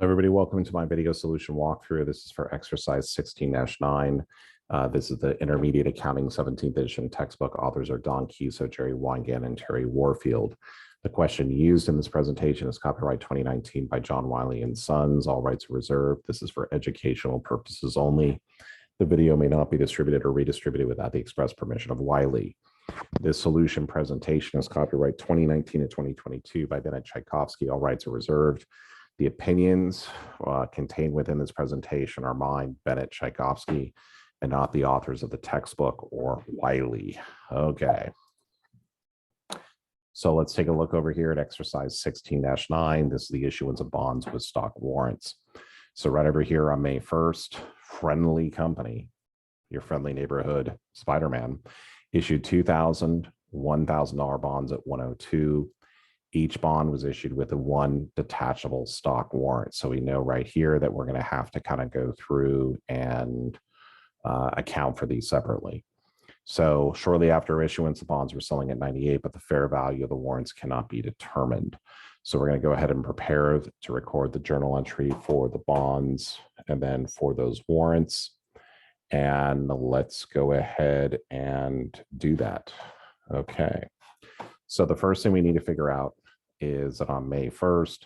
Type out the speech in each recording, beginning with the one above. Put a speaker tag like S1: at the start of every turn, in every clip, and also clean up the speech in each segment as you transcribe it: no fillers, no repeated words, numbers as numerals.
S1: Everybody, welcome to my video solution walkthrough. This is for exercise 16-9. This is the Intermediate Accounting 17th edition textbook. Authors are Don Cuso, Jerry Weingan, and Terry Warfield. The question used in this presentation is copyright 2019 by John Wiley and Sons. All rights are reserved. This is for educational purposes only. The video may not be distributed or redistributed without the express permission of Wiley. This solution presentation is copyright 2019 to 2022 by Bennett Tchaikovsky. All rights are reserved. The opinions contained within this presentation are mine, Bennett Tchaikovsky, and not the authors of the textbook or Wiley. Okay. So let's take a look over here at exercise 16-9. This is the issuance of bonds with stock warrants. So right over here on May 1st, Friendly Company, your friendly neighborhood Spider-Man, issued $2,000, $1,000 bonds at 102. Each bond was issued with a one detachable stock warrant. So we know right here that we're going to have to kind of go through and account for these separately. So shortly after issuance, the bonds were selling at 98, but the fair value of the warrants cannot be determined. So we're going to go ahead and prepare to record the journal entry for the bonds and then for those warrants. And let's go ahead and do that. Okay. So the first thing we need to figure out is that on May 1st,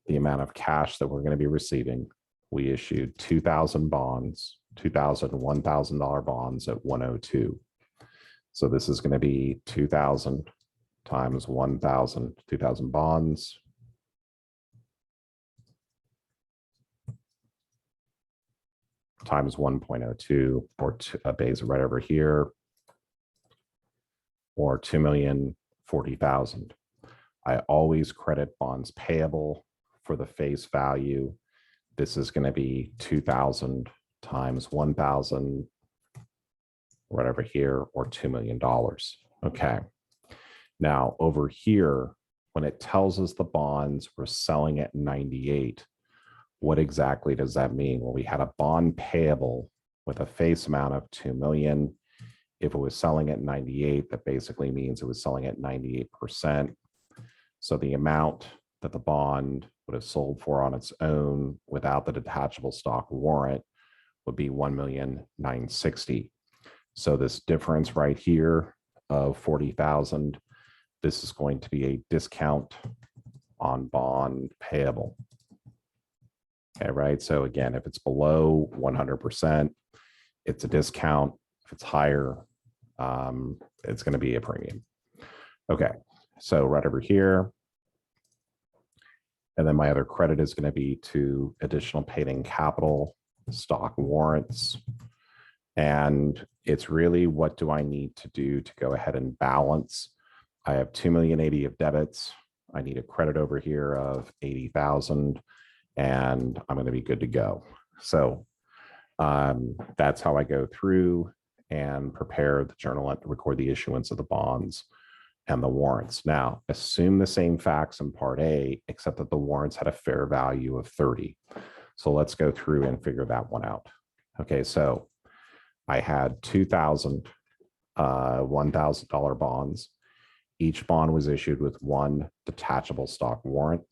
S1: the amount of cash that we're going to be receiving, we issued 2,000 bonds, $2,000, $1,000 bonds at 102. So this is going to be 2,000 times 1,000, 2,000 bonds. Times 1.02, or a base right over here, or 2,040,000. I always credit bonds payable for the face value. This is going to be 2,000 times 1,000 right over here, or $2 million. Okay. Now over here, when it tells us the bonds were selling at 98, what exactly does that mean? Well, we had a bond payable with a face amount of 2 million. If it was selling at 98, that basically means it was selling at 98%. So the amount that the bond would have sold for on its own without the detachable stock warrant would be 1,960,000. So this difference right here of 40,000, this is going to be a discount on bond payable. Okay, right? So again, if it's below 100%, it's a discount. If it's higher, it's going to be a premium. Okay, so right over here. And then my other credit is going to be to additional paid-in capital, stock warrants. And it's really, what do I need to do to go ahead and balance? I have 2,080,000 of debits. I need a credit over here of 80,000, and I'm going to be good to go. So that's how I go through and prepare the journal and record the issuance of the bonds and the warrants. Now, assume the same facts in part A, except that the warrants had a fair value of 30. So let's go through and figure that one out. Okay, so I had 2,000 $1,000 bonds. Each bond was issued with one detachable stock warrant.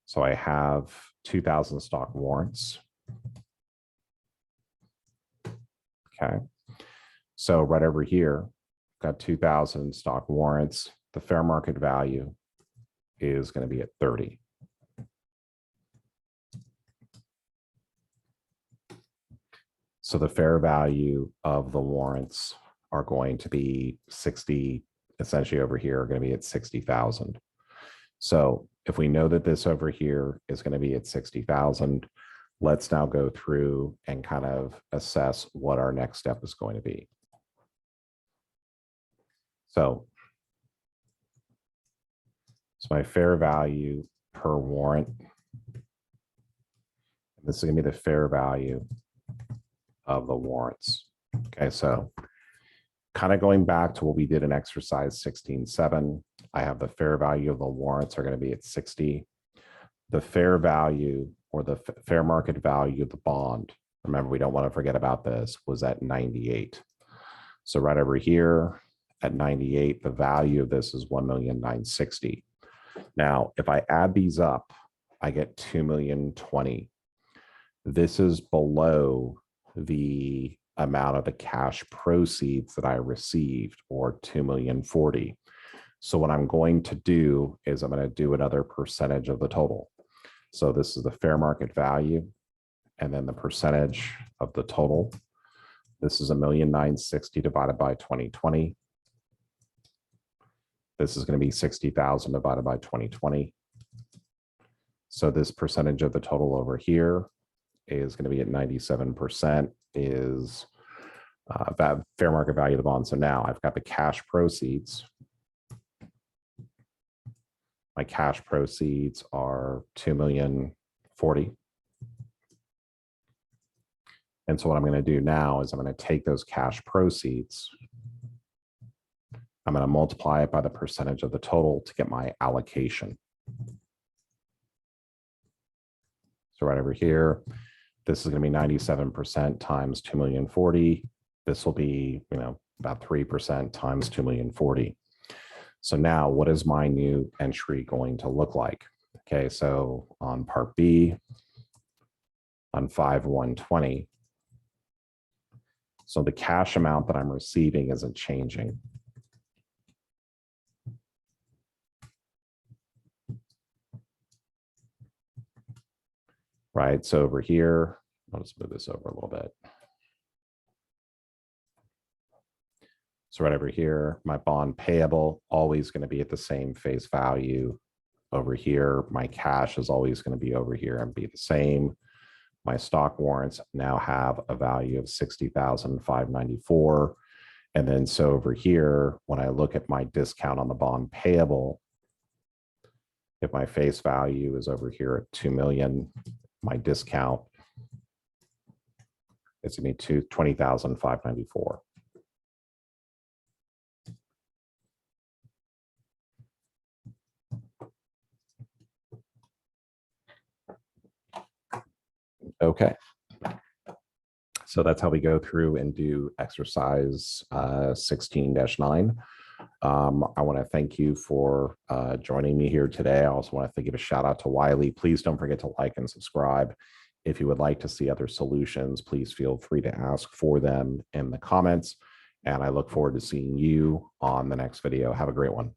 S1: So I have 2,000 stock warrants. Okay. So right over here, got 2,000 stock warrants. The fair market value is going to be at 30. So the fair value of the warrants are going to be 60, essentially over here are going to be at 60,000. So if we know that this over here is going to be at 60,000, let's now go through and kind of assess what our next step is going to be. So my fair value per warrant, this is going to be the fair value of the warrants. Okay, so kind of going back to what we did in exercise 16.7, I have the fair value of the warrants are going to be at 60. The fair value, or the fair market value of the bond, remember, we don't want to forget about this, was at 98. So right over here, at 98, the value of this is 1,960,000. Now, if I add these up, I get 2,020,000. This is below the amount of the cash proceeds that I received, or 2,040,000. So what I'm going to do is I'm going to do another percentage of the total. So this is the fair market value, and then the percentage of the total. This is 1,960,000 divided by 2020. This is going to be 60,000 divided by 2020. So this percentage of the total over here is going to be at 97%, is fair market value of the bond. So now I've got the cash proceeds. My cash proceeds are 2,040,000. And so what I'm going to do now is I'm going to take those cash proceeds. I'm going to multiply it by the percentage of the total to get my allocation. So right over here, this is going to be 97% times 2,040,000. This will be, about 3% times 2,040,000. So now what is my new entry going to look like? Okay, so on part B, on 5/1/20, so the cash amount that I'm receiving isn't changing. Right, so over here, I'll just move this over a little bit. So right over here, my bond payable always going to be at the same face value. Over here, my cash is always going to be over here and be the same. My stock warrants now have a value of 60,594. And then so over here, when I look at my discount on the bond payable, if my face value is over here at 2 million, my discount is going to be 20,594. Okay. So that's how we go through and do exercise 16-9. I want to thank you for joining me here today. I also want to give a shout out to Wiley. Please don't forget to like and subscribe. If you would like to see other solutions, please feel free to ask for them in the comments. And I look forward to seeing you on the next video. Have a great one.